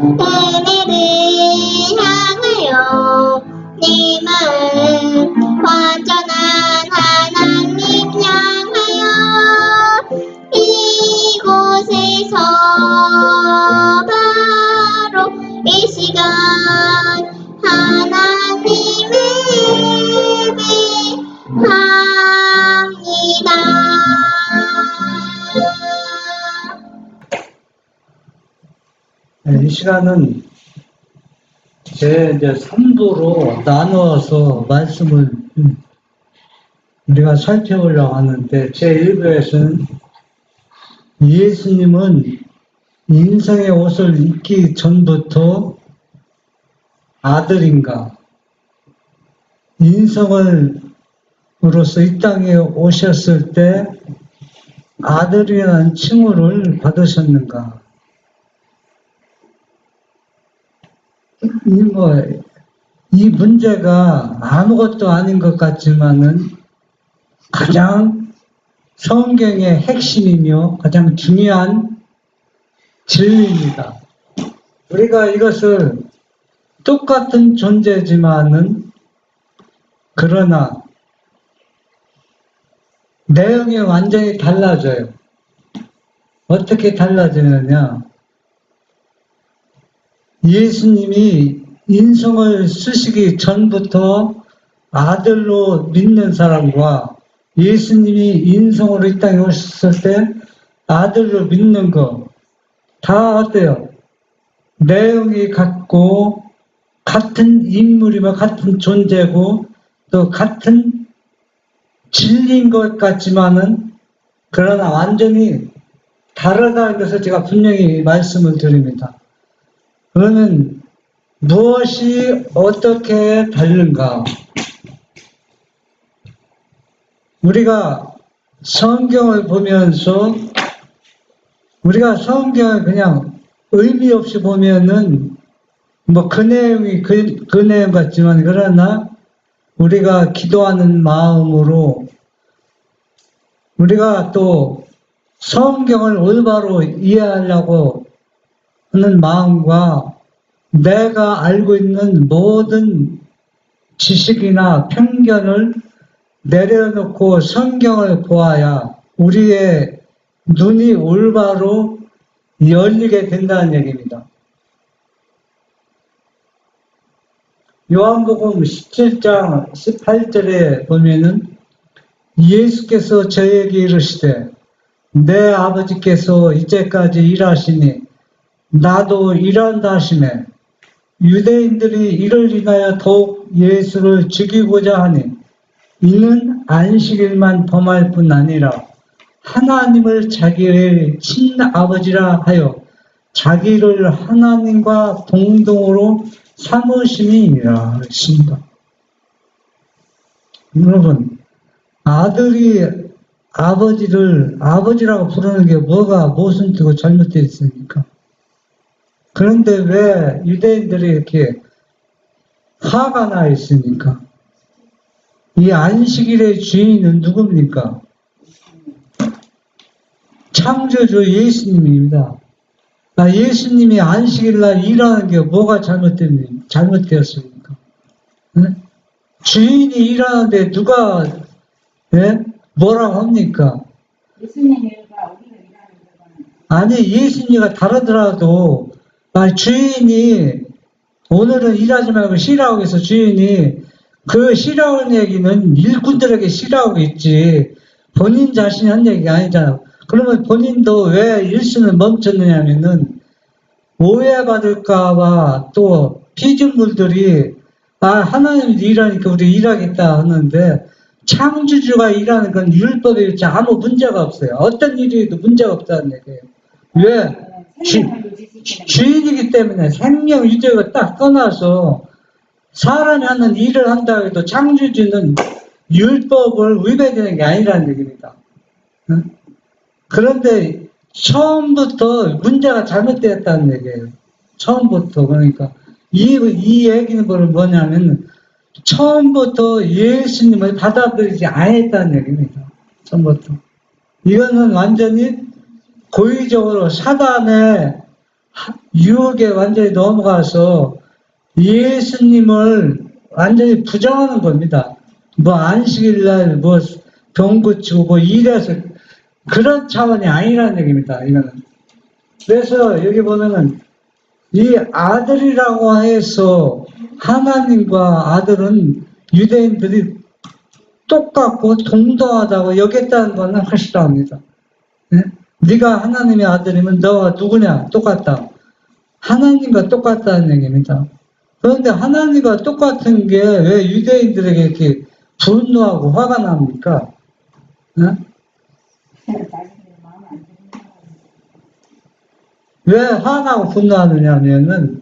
은혜를 향하여 님은 완전한 하나님 향하여 이곳에서 바로 이 시간 하나님을 예배합니다. 이 시간은 제 이제 3부로 나누어서 말씀을 우리가 살펴보려고 하는데, 제 1부에서는 예수님은 인생의 옷을 입기 전부터 아들인가, 인성으로서 이 땅에 오셨을 때 아들이라는 칭호를 받으셨는가, 이 문제가 아무것도 아닌 것 같지만은 가장 성경의 핵심이며 가장 중요한 진리입니다. 우리가 이것을 똑같은 존재지만은 그러나 내용이 완전히 달라져요. 어떻게 달라지느냐? 예수님이 인성을 쓰시기 전부터 아들로 믿는 사람과 예수님이 인성으로 이 땅에 오셨을 때 아들로 믿는 거 다 어때요? 내용이 같고 같은 인물이며 같은 존재고 또 같은 진리인 것 같지만은 그러나 완전히 다르다는 것을 제가 분명히 말씀을 드립니다. 그러면 무엇이 어떻게 다른가? 우리가 성경을 보면서 우리가 성경을 그냥 의미 없이 보면은 뭐 그 내용이 그 내용 같지만 그러나 우리가 기도하는 마음으로 우리가 또 성경을 올바로 이해하려고 하는 마음과 내가 알고 있는 모든 지식이나 편견을 내려놓고 성경을 보아야 우리의 눈이 올바로 열리게 된다는 얘기입니다. 요한복음 17장 18절에 보면은 예수께서 저에게 이르시되 내 아버지께서 이제까지 일하시니 나도 일한다 하시매 유대인들이 이를 인하여 더욱 예수를 죽이고자 하니 이는 안식일만 범할 뿐 아니라 하나님을 자기의 친아버지라 하여 자기를 하나님과 동등으로 삼으심이니라 했습니다. 여러분, 아들이 아버지를 아버지라고 부르는 게 무슨 뜻고 잘못되어 있습니까? 그런데 왜 유대인들이 이렇게 화가 나 있습니까? 이 안식일의 주인은 누굽니까? 창조주 예수님입니다. 예수님이 안식일날 일하는 게 뭐가 잘못되었습니까? 네? 주인이 일하는데 누가 뭐라고 합니까? 아니, 예수님이 다르더라도 주인이 오늘은 일하지 말고 쉬라고 해서 주인이 그 쉬라는 얘기는 일꾼들에게 쉬라고 했지 본인 자신이 한 얘기가 아니잖아. 그러면 본인도 왜 일순을 멈췄느냐면은 오해받을까봐 또 피조물들이 하나님이 일하니까 우리 일하겠다 하는데 창조주가 일하는 건 율법에 아무 문제가 없어요. 어떤 일이도 문제가 없다는 얘기예요. 왜? 주인이기 때문에 생명 유죄가 딱 떠나서 사람이 하는 일을 한다고 해도 창조주는 율법을 위배되는 게 아니라는 얘기입니다. 응? 그런데 처음부터 문제가 잘못되었다는 얘기예요. 처음부터. 그러니까 이 얘기는 뭐냐면 처음부터 예수님을 받아들이지 않았다는 얘기입니다. 처음부터. 이거는 완전히 고의적으로 사단의 유혹에 완전히 넘어가서 예수님을 완전히 부정하는 겁니다. 뭐 안식일날 뭐 병 고치고 뭐 이래서 그런 차원이 아니라는 얘기입니다. 이거는. 그래서 여기 보면은 이 아들이라고 해서 하나님과 아들은 유대인들이 똑같고 동등하다고 여겼다는 것은 확실합니다. 네? 네가 하나님의 아들이면 너와 누구냐? 똑같다. 하나님과 똑같다는 얘기입니다. 그런데 하나님과 똑같은 게 왜 유대인들에게 이렇게 분노하고 화가 납니까? 네? 왜 화나고 분노하느냐면은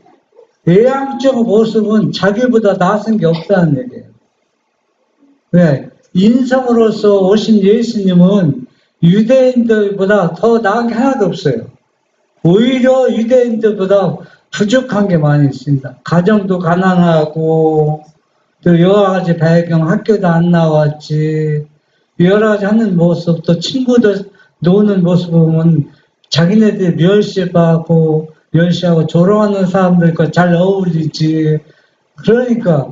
외향적 모습은 자기보다 나은 게 없다는 얘기예요. 왜? 인성으로서 오신 예수님은 유대인들보다 더 나은 게 하나도 없어요. 오히려 유대인들보다 부족한 게 많이 있습니다. 가정도 가난하고 또 여러 가지 배경, 학교도 안 나왔지, 여러 가지 하는 모습, 또 친구들 노는 모습 보면 자기네들 멸시하고 조롱하는 사람들과 잘 어울리지. 그러니까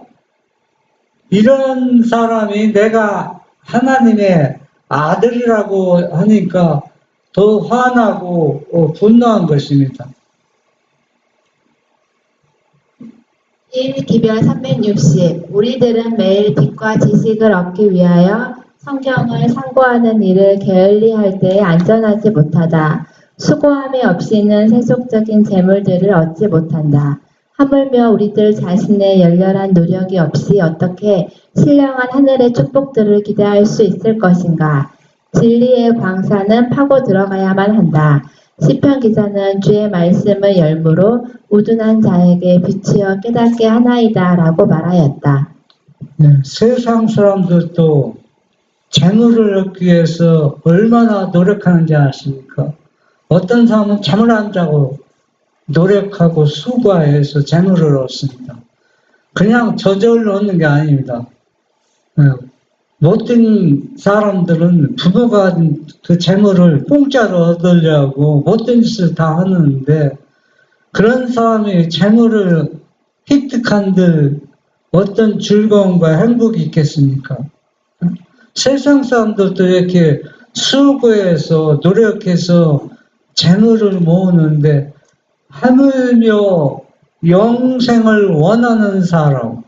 이런 사람이 내가 하나님의 아들이라고 하니까 더 화나고 분노한 것입니다. 1기별 360. 우리들은 매일 빛과 지식을 얻기 위하여 성경을 상고하는 일을 게을리할 때에 안전하지 못하다. 수고함이 없이는 세속적인 재물들을 얻지 못한다. 하물며 우리들 자신의 열렬한 노력이 없이 어떻게 신령한 하늘의 축복들을 기대할 수 있을 것인가. 진리의 광산은 파고 들어가야만 한다. 시편 기자는 주의 말씀을 열무로 우둔한 자에게 비추어 깨닫게 하나이다 라고 말하였다. 네, 세상 사람들도 재물을 얻기 위해서 얼마나 노력하는지 아십니까? 어떤 사람은 잠을 안 자고 노력하고 수고해서 재물을 얻습니다. 그냥 저절로 얻는 게 아닙니다. 못된 사람들은 부모가 그 재물을 공짜로 얻으려고 못된 짓을 다 하는데, 그런 사람이 재물을 획득한들 어떤 즐거움과 행복이 있겠습니까? 세상 사람들도 이렇게 수고해서 노력해서 재물을 모으는데, 하물며 영생을 원하는 사람,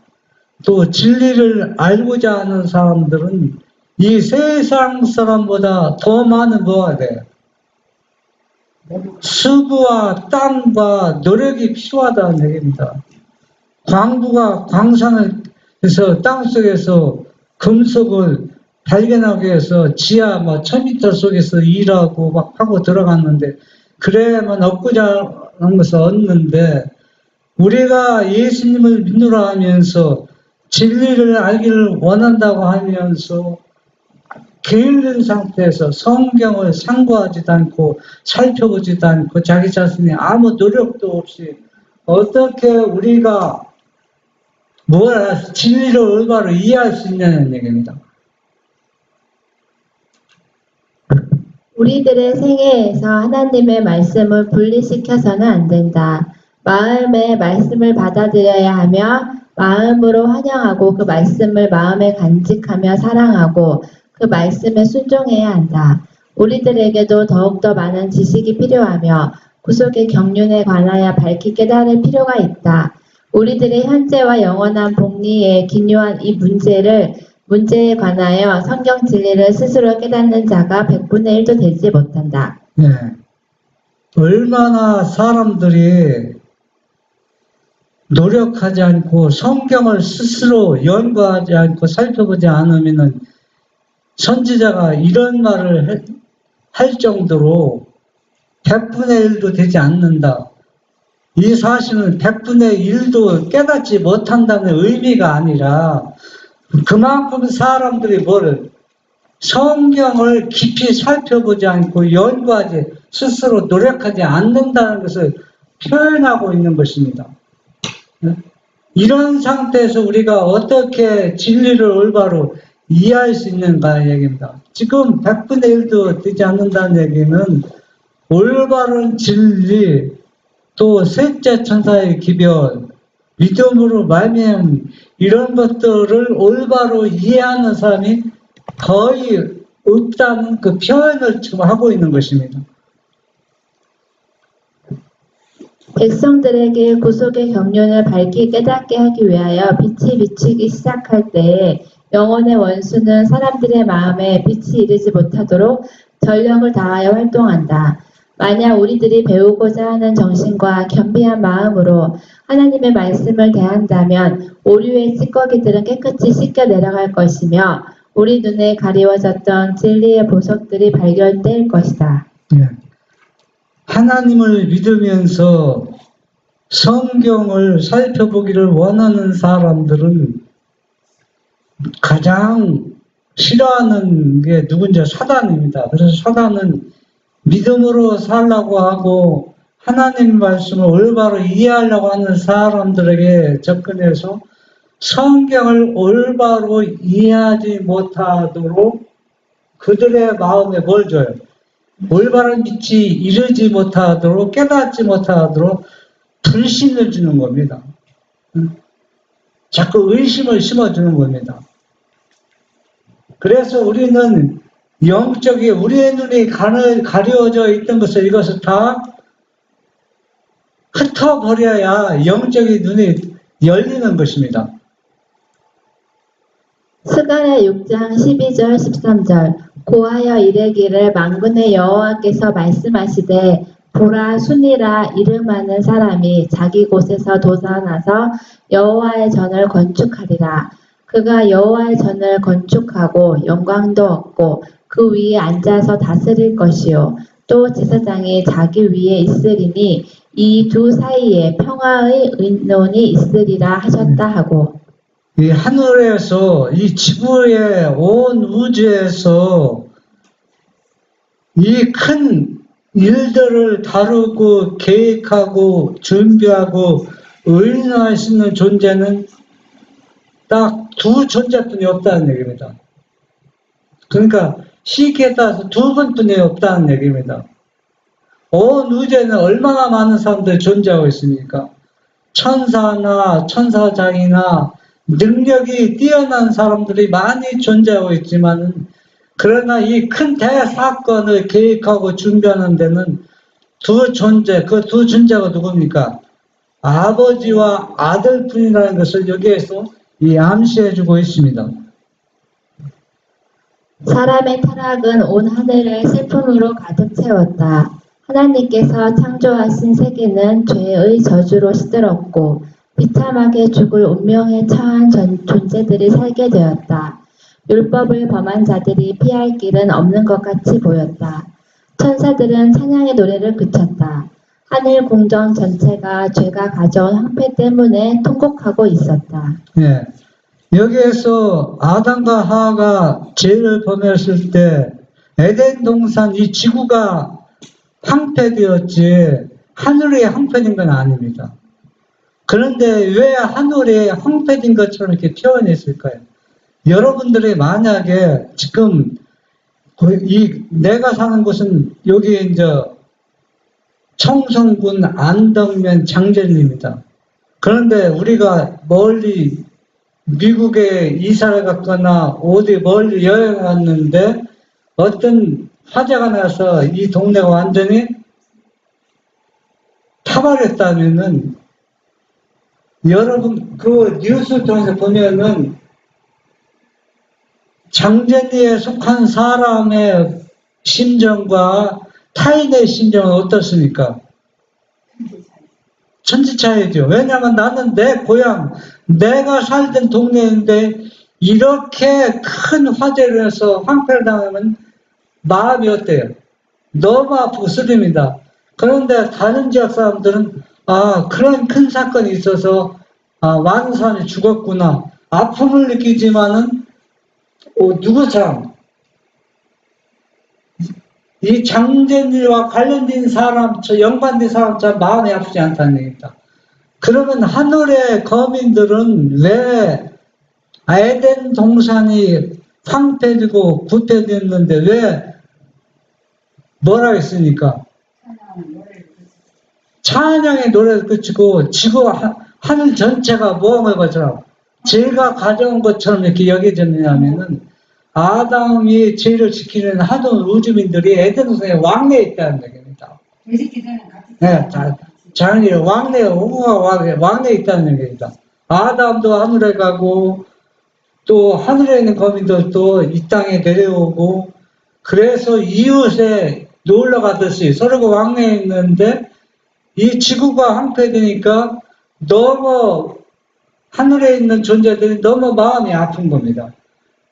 또 진리를 알고자 하는 사람들은 이 세상 사람보다 더 많은 뭐가 돼요? 수고와 땀과 노력이 필요하다는 얘기입니다. 광부가 광산에서 땅속에서 금속을 발견하기 위해서 지하 1000m 속에서 일하고 막 하고 들어갔는데, 그래야만 얻고자 하는 것을 얻는데, 우리가 예수님을 믿노라 하면서 진리를 알기를 원한다고 하면서 게을른 상태에서 성경을 상고하지도 않고 살펴보지도 않고 자기 자신이 아무 노력도 없이 어떻게 우리가 진리를 올바로 이해할 수 있냐는 얘기입니다. 우리들의 생애에서 하나님의 말씀을 분리시켜서는 안 된다. 마음의 말씀을 받아들여야 하며 마음으로 환영하고 그 말씀을 마음에 간직하며 사랑하고 그 말씀에 순종해야 한다. 우리들에게도 더욱더 많은 지식이 필요하며 구속의 경륜에 관하여 밝히 깨달을 필요가 있다. 우리들의 현재와 영원한 복리에 기묘한 이 문제에 관하여 성경 진리를 스스로 깨닫는 자가 100분의 1도 되지 못한다. 네. 얼마나 사람들이 노력하지 않고 성경을 스스로 연구하지 않고 살펴보지 않으면은 선지자가 이런 말을 할 정도로 100분의 1도 되지 않는다. 이 사실은 100분의 1도 깨닫지 못한다는 의미가 아니라 그만큼 사람들이 성경을 깊이 살펴보지 않고 연구하지 스스로 노력하지 않는다는 것을 표현하고 있는 것입니다. 이런 상태에서 우리가 어떻게 진리를 올바로 이해할 수 있는가 얘기입니다. 지금 100분의 1도 되지 않는다는 얘기는 올바른 진리, 또 셋째 천사의 기별, 믿음으로 말미암은 이런 것들을 올바로 이해하는 사람이 거의 없다는 그 표현을 지금 하고 있는 것입니다. 백성들에게 구속의 경륜을 밝히 깨닫게 하기 위하여 빛이 비추기 시작할 때에 영혼의 원수는 사람들의 마음에 빛이 이르지 못하도록 전력을 다하여 활동한다. 만약 우리들이 배우고자 하는 정신과 겸비한 마음으로 하나님의 말씀을 대한다면 오류의 찌꺼기들은 깨끗이 씻겨 내려갈 것이며 우리 눈에 가리워졌던 진리의 보석들이 발견될 것이다. 예. 하나님을 믿으면서 성경을 살펴보기를 원하는 사람들은 가장 싫어하는 게 누군지 사단입니다. 그래서 사단은 믿음으로 살라고 하고 하나님 말씀을 올바로 이해하려고 하는 사람들에게 접근해서 성경을 올바로 이해하지 못하도록 그들의 마음에 뭘 줘요? 올바른 빛이 이르지 못하도록 깨닫지 못하도록 불신을 주는 겁니다. 자꾸 의심을 심어주는 겁니다. 그래서 우리는 영적이 우리의 눈이 가려져 있던 것을 이것을 다 흩어버려야 영적인 눈이 열리는 것입니다. 스가랴 6장 12절 13절 고하여 이르기를 만군의 여호와께서 말씀하시되 보라 순이라 이름하는 사람이 자기 곳에서 돋아나서 여호와의 전을 건축하리라. 그가 여호와의 전을 건축하고 영광도 얻고 그 위에 앉아서 다스릴 것이요 또 제사장이 자기 위에 있으리니 이 두 사이에 평화의 의논이 있으리라 하셨다 하고 이 하늘에서 이 지구의 온 우주에서 이 큰 일들을 다루고 계획하고 준비하고 의논할 수 있는 존재는 딱 두 존재뿐이 없다는 얘기입니다. 그러니까 시기에 따라서 두 분뿐이 없다는 얘기입니다. 온 우주에는 얼마나 많은 사람들이 존재하고 있습니까? 천사나 천사장이나 능력이 뛰어난 사람들이 많이 존재하고 있지만 그러나 이 큰 대사건을 계획하고 준비하는 데는 두 존재, 그 두 존재가 누굽니까? 아버지와 아들뿐이라는 것을 여기에서 암시해주고 있습니다. 사람의 타락은 온 하늘을 슬픔으로 가득 채웠다. 하나님께서 창조하신 세계는 죄의 저주로 시들었고 비참하게 죽을 운명에 처한 존재들이 살게 되었다. 율법을 범한 자들이 피할 길은 없는 것 같이 보였다. 천사들은 찬양의 노래를 그쳤다. 하늘 공정 전체가 죄가 가져온 황폐 때문에 통곡하고 있었다. 예. 여기에서 아담과 하와가 죄를 범했을 때 에덴 동산 이 지구가 황폐되었지 하늘이 황폐된 건 아닙니다. 그런데 왜 하늘이 황폐된 것처럼 이렇게 표현했을까요? 여러분들이 만약에 지금 내가 사는 곳은 여기 이제 청송군 안덕면 장전입니다. 그런데 우리가 멀리 미국에 이사를 갔거나 어디 멀리 여행 갔는데 어떤 화재가 나서 이 동네가 완전히 타버렸다면은 여러분 그 뉴스 통해서 보면은 장전리에 속한 사람의 심정과 타인의 심정은 어떻습니까? 천지차이죠. 왜냐하면 나는 내 고향, 내가 살던 동네인데 이렇게 큰 화재로 해서 황폐를 당하면 마음이 어때요? 너무 아프고 쓰립니다. 그런데 다른 지역 사람들은 그런 큰 사건이 있어서 많은 사람이 죽었구나. 아픔을 느끼지만은 누구처럼 이 장전일과 관련된 사람, 연관된 사람처럼 마음이 아프지 않다는 얘기입니다. 그러면 하늘의 거민들은 왜 에덴 동산이 황폐되고 부패됐는데 왜 뭐라 했습니까? 찬양의 노래를 그치고 하늘 전체가 모험의 것처럼 죄가 가져온 것처럼 이렇게 여겨졌느냐면은 아담이 죄를 지키는 하던 우주민들이 에덴성에 왕래에 있다는 얘기입니다. 네, 자연이 왕래에 있다는 얘기입니다. 아담도 하늘에 가고 또 하늘에 있는 거민들도 이 땅에 내려오고 그래서 이웃에 놀러 가듯이 서로가 왕래에 있는데 이 지구가 황폐되니까 너무 하늘에 있는 존재들이 너무 마음이 아픈 겁니다.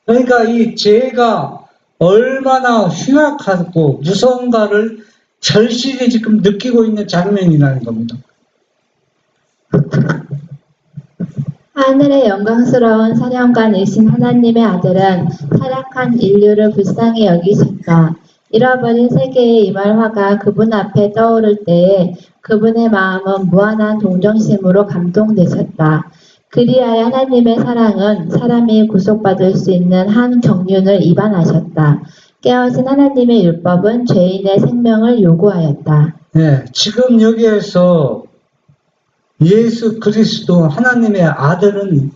그러니까 이 죄가 얼마나 흉악하고 무서운가를 절실히 지금 느끼고 있는 장면이라는 겁니다. 하늘의 영광스러운 사령관이신 하나님의 아들은 타락한 인류를 불쌍히 여기셨다. 잃어버린 세계의 이말화가 그분 앞에 떠오를 때에 그분의 마음은 무한한 동정심으로 감동되셨다. 그리하여 하나님의 사랑은 사람이 구속받을 수 있는 한 경륜을 입안하셨다. 깨어진 하나님의 율법은 죄인의 생명을 요구하였다. 네, 지금 여기에서 예수 그리스도 하나님의 아들은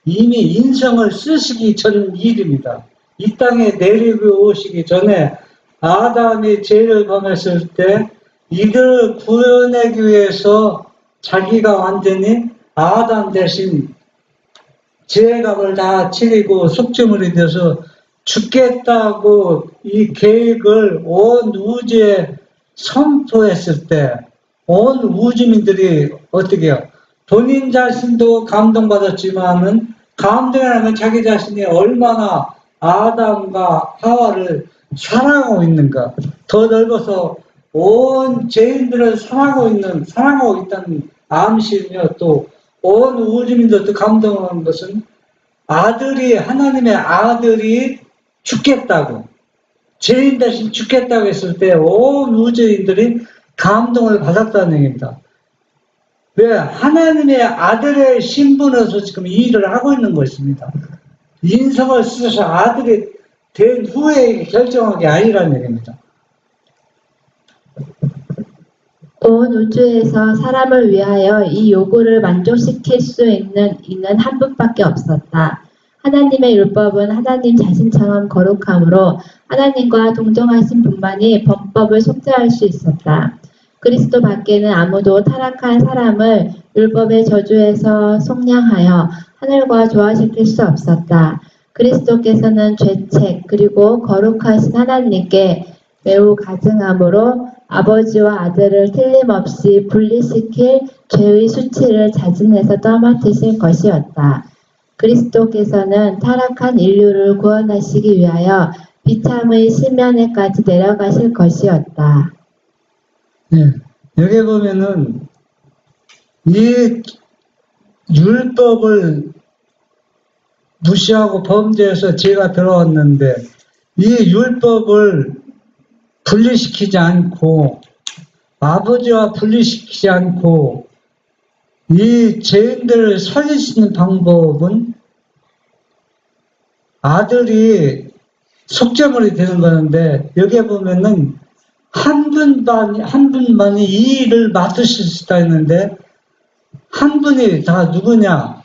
이미 인성을 쓰시기 전 일입니다. 이 땅에 내려오시기 전에 아담이 죄를 범했을 때 이들을 구원하기 위해서 자기가 완전히 아담 대신 죄값을 다 치르고 속죄물이 돼서 죽겠다고 이 계획을 온 우주에 선포했을 때 온 우주민들이 어떻게 해요? 본인 자신도 감동받았지만은 감동이라는 자기 자신이 얼마나 아담과 하와를 사랑하고 있는가. 더 넓어서 온 죄인들을 사랑하고 있다는 암시며 또 온 우주민들도 감동하는 것은 하나님의 아들이 죽겠다고, 죄인 대신 죽겠다고 했을 때 온 우주인들이 감동을 받았다는 얘기입니다. 왜? 하나님의 아들의 신분에서 지금 이 일을 하고 있는 것입니다. 인성을 쓰셔서 아들이 된 후에 결정한 게 아니라는 얘기입니다. 온 우주에서 사람을 위하여 이 요구를 만족시킬 수 있는 이는 한 분밖에 없었다. 하나님의 율법은 하나님 자신처럼 거룩함으로 하나님과 동정하신 분만이 범법을 속죄할 수 있었다. 그리스도 밖에는 아무도 타락한 사람을 율법의 저주에서 속량하여 하늘과 조화시킬 수 없었다. 그리스도께서는 죄책 그리고 거룩하신 하나님께 매우 가증함으로 아버지와 아들을 틀림없이 분리시킬 죄의 수치를 자진해서 떠맡으실 것이었다. 그리스도께서는 타락한 인류를 구원하시기 위하여 비참의 심연에까지 내려가실 것이었다. 네, 여기 보면은 이 율법을 무시하고 범죄해서 죄가 들어왔는데 이 율법을 분리시키지 않고 아버지와 분리시키지 않고 이 죄인들을 살릴 수 있는 방법은 아들이 속죄물이 되는 거는데 여기에 보면은 한 분만이 이 일을 맡으실 수 있다 했는데 한 분이 다 누구냐?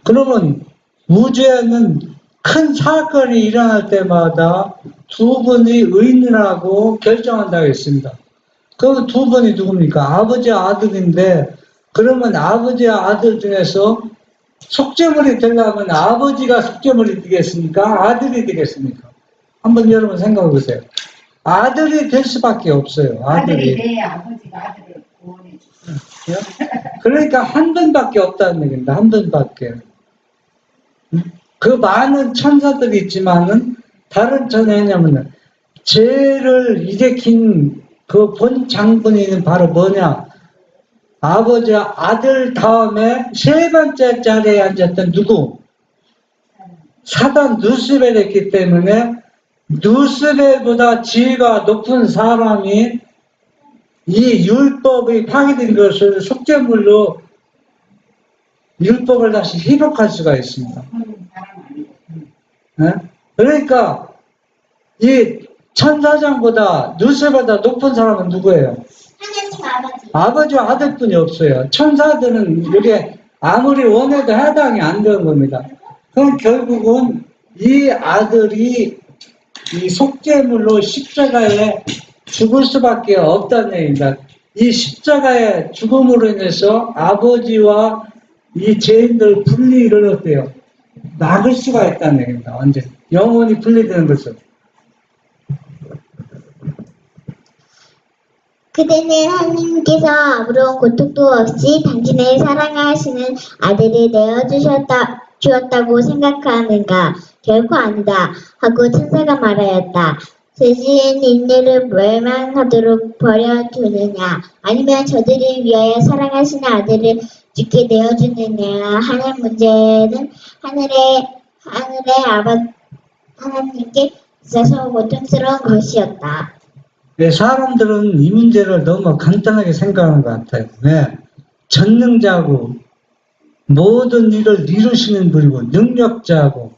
그러면 우주에는 큰 사건이 일어날 때마다 두 분이 의인이라고 결정한다고 했습니다. 그럼 두 분이 누굽니까? 아버지와 아들인데 그러면 아버지와 아들 중에서 속죄물이 되려면 아버지가 속죄물이 되겠습니까? 아들이 되겠습니까? 한번 여러분 생각해 보세요. 아들이 될 수밖에 없어요. 아들이 돼야 아버지가 아들을 구원해 주세요. 그러니까 한 분밖에 없다는 얘기입니다. 한 분밖에. 그 많은 천사들이 있지만은 다른 천사냐면은 죄를 일으킨 그 본 장본인은 바로 뭐냐? 아버지와 아들 다음에 세 번째 자리에 앉았던 누구? 사단 누스벨이었기 때문에 누스벨보다 지위가 높은 사람이 이 율법이 파괴된 것을 속죄물로 율법을 다시 회복할 수가 있습니다. 네? 그러니까 이 천사장보다 누스벨보다 높은 사람은 누구예요? 하나님 아버지. 아버지와 아들뿐이 없어요. 천사들은 이게 아무리 원해도 해당이 안 되는 겁니다. 그럼 결국은 이 아들이 이 속죄물로 십자가에 죽을 수밖에 없다는 얘기입니다. 이 십자가의 죽음으로 인해서 아버지와 이 죄인들 분리를 어때요? 막을 수가 있다는 얘기입니다. 완전 영원히 분리되는 것을. 그대는 하나님께서 아무런 고통도 없이 당신의 사랑하시는 아들을 주었다고 생각하는가? 결코 아니다. 하고 천사가 말하였다. 죄지은 인류를 멸망하도록 버려두느냐? 아니면 저들을 위하여 사랑하시는 아들을 죽게 내어주느냐 하는 문제는 하늘의 하나님께 있어서 고통스러운 것이었다. 네, 사람들은 이 문제를 너무 간단하게 생각하는 것 같아요. 왜? 전능자고 모든 일을 이루시는 분이고 능력자고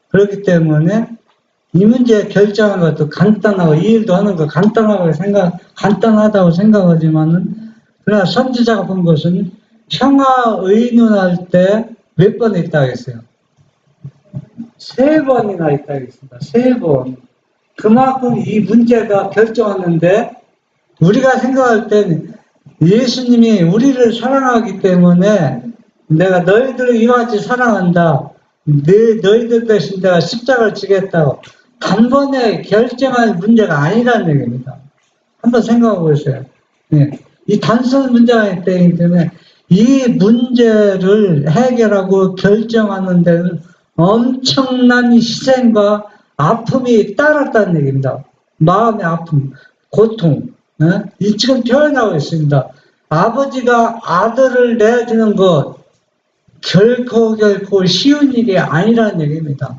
그렇기 때문에 이 문제 결정하는 것도 간단하고 이 일도 하는 거 간단하다고 생각하지만은 그러나 선지자가 본 것은 평화 의논할 때 몇 번 있다고 했어요? 3번이나 있다고 했습니다. 3번. 그만큼 이 문제가 결정하는데 우리가 생각할 때는 예수님이 우리를 사랑하기 때문에 내가 너희들을 이같이 사랑한다. 너희들 대신 내가 십자가를 지겠다고 단번에 결정할 문제가 아니라는 얘기입니다. 한번 생각해 보세요. 네. 이 단순한 문제가 아니기 때문에 이 문제를 해결하고 결정하는 데는 엄청난 희생과 아픔이 따랐다는 얘기입니다. 마음의 아픔, 고통. 이 지금 표현하고 있습니다. 아버지가 아들을 내어주는 것 결코 쉬운 일이 아니라는 얘기입니다.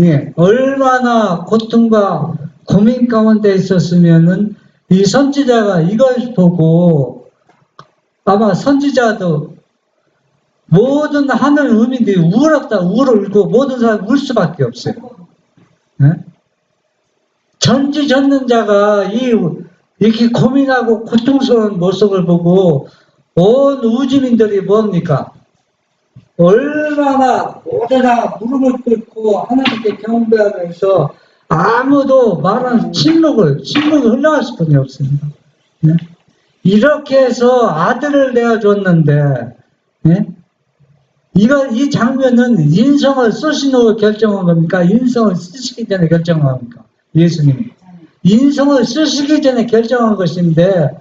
예, 얼마나 고통과 고민 가운데 있었으면은 이 선지자가 이걸 보고 아마 선지자도 모든 하늘 의민들이 울고 모든 사람이 울 수밖에 없어요. 네? 전지전능자가 이렇게 고민하고 고통스러운 모습을 보고 온 우주민들이 뭡니까? 얼마나 모두가 무릎을 꿇고 하나님께 경배하면서 아무도 말하는 침묵을 흘러갈 수뿐이 없습니다. 네? 이렇게 해서 아들을 내어줬는데, 네? 이 장면은 인성을 쓰시고 결정한 겁니까? 인성을 쓰시기 전에 결정한 겁니까? 예수님이. 인성을 쓰시기 전에 결정한 것인데,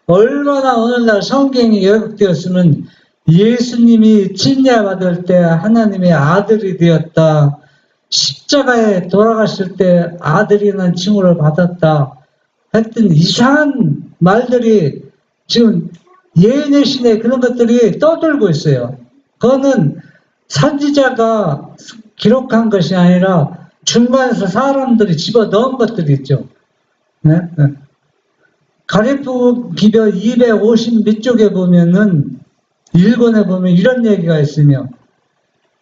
얼마나 오늘날 성경이 요약되었으면 예수님이 침례받을 때 하나님의 아들이 되었다. 십자가에 돌아가실 때 아들이라는 칭호를 받았다. 하여튼 이상한 말들이 지금 예언의 신에 그런 것들이 떠돌고 있어요. 그거는 선지자가 기록한 것이 아니라 중간에서 사람들이 집어넣은 것들이 있죠. 네? 네. 가리프 기별 250 밑쪽에 보면은 1권에 보면 이런 얘기가 있으며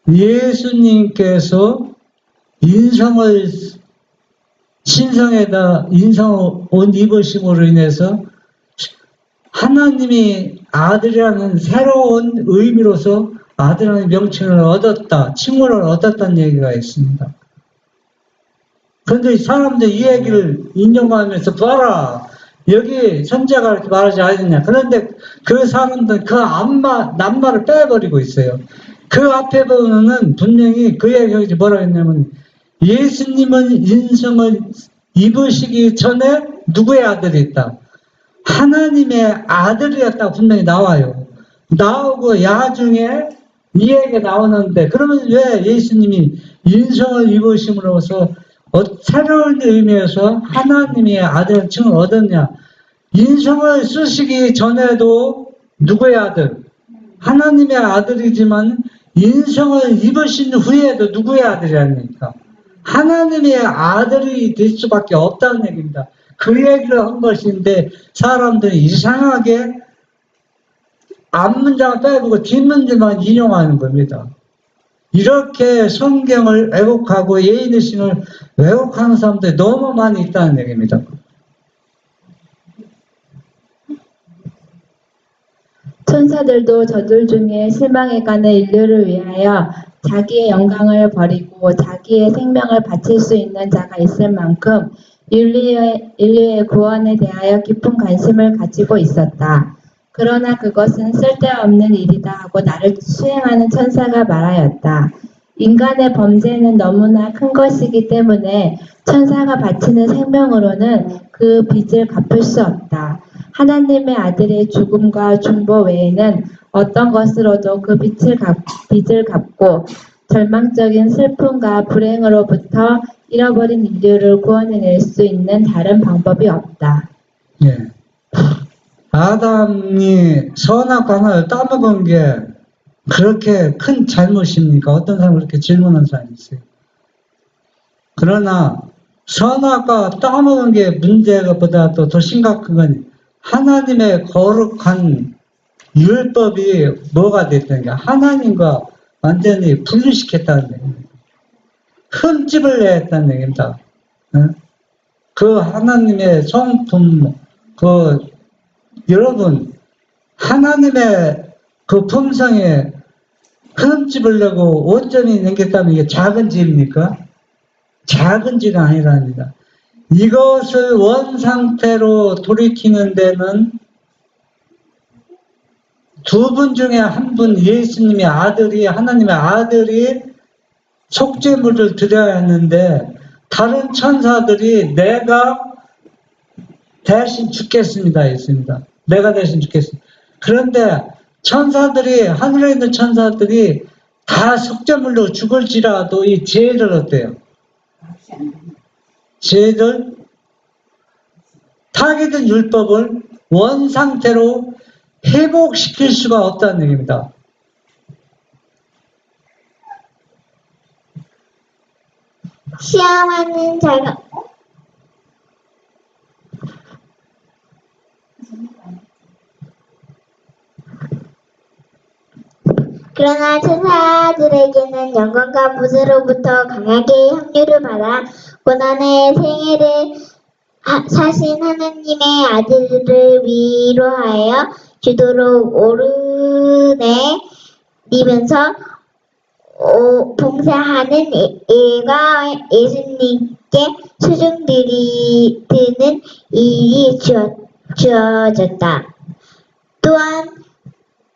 예수님께서 신성에다 인성 옷 입으심으로 인해서 하나님이 아들이라는 새로운 의미로서 아들이라는 명칭을 얻었다, 칭호를 얻었다는 얘기가 있습니다. 그런데 사람들이 이 얘기를 인정하면서 봐라, 여기 선지자가 그렇게 말하지 않았냐. 그런데 그 사람들은 그 낱말을 빼버리고 있어요. 그 앞에 보면은 분명히 그 얘기가 뭐라고 했냐면 예수님은 인성을 입으시기 전에 누구의 아들이 있다? 하나님의 아들이었다고 분명히 나와요. 나오고 야중에 이 얘기가 나오는데 그러면 왜 예수님이 인성을 입으심으로써 새로운 의미에서 하나님의 아들 칭을 얻었냐? 인성을 쓰시기 전에도 누구의 아들? 하나님의 아들이지만 인성을 입으신 후에도 누구의 아들이 아닙니까? 하나님의 아들이 될 수밖에 없다는 얘기입니다. 그 얘기를 한 것인데 사람들이 이상하게 앞문장을 빼고 뒷문장만 인용하는 겁니다. 이렇게 성경을 왜곡하고 예인의 신을 왜곡하는 사람들이 너무 많이 있다는 얘기입니다. 천사들도 저들 중에 실망해가는 인류를 위하여 자기의 영광을 버리고 자기의 생명을 바칠 수 있는 자가 있을 만큼 인류의 구원에 대하여 깊은 관심을 가지고 있었다. 그러나 그것은 쓸데없는 일이다 하고 나를 수행하는 천사가 말하였다. 인간의 범죄는 너무나 큰 것이기 때문에 천사가 바치는 생명으로는 그 빚을 갚을 수 없다. 하나님의 아들의 죽음과 중보 외에는 어떤 것으로도 그 빚을 갚고 절망적인 슬픔과 불행으로부터 잃어버린 인류를 구원해낼 수 있는 다른 방법이 없다. 예. 아담이 선악과 하나를 따먹은 게 그렇게 큰 잘못입니까? 어떤 사람은 그렇게 질문하는 사람이 있어요. 그러나 선악과 따먹은 게 문제보다 더 심각한 건 하나님의 거룩한 율법이 뭐가 됐다는 게 하나님과 완전히 분리시켰다는 얘기입니다. 흠집을 냈다는 얘기입니다. 그 하나님의 성품, 여러분, 하나님의 그 품성에 흠집을 내고 온전히 남겼다면 이게 작은 죄입니까? 작은 죄가 아니랍니다. 이것을 원상태로 돌이키는 데는 두 분 중에 한 분, 예수님의 아들이, 하나님의 아들이 속죄물을 드려야 했는데, 다른 천사들이 내가 대신 죽겠습니다 했습니다. 내가 대신 죽겠습니다. 그런데 천사들이, 하늘에 있는 천사들이 다 속죄물로 죽을지라도 이 죄를 어때요? 죄를 타겟된 율법을 원상태로 회복시킬 수가 없다는 얘기입니다. 시험하는 자가 그러나 천사들에게는 영광과 부스로부터 강하게 형류를 받아 고난의 생애를 사신 하나님의 아들을 위로하여 주도록 오르내리면서 봉사하는 일과 예수님께 수중 드리는 일이 주어졌다. 또한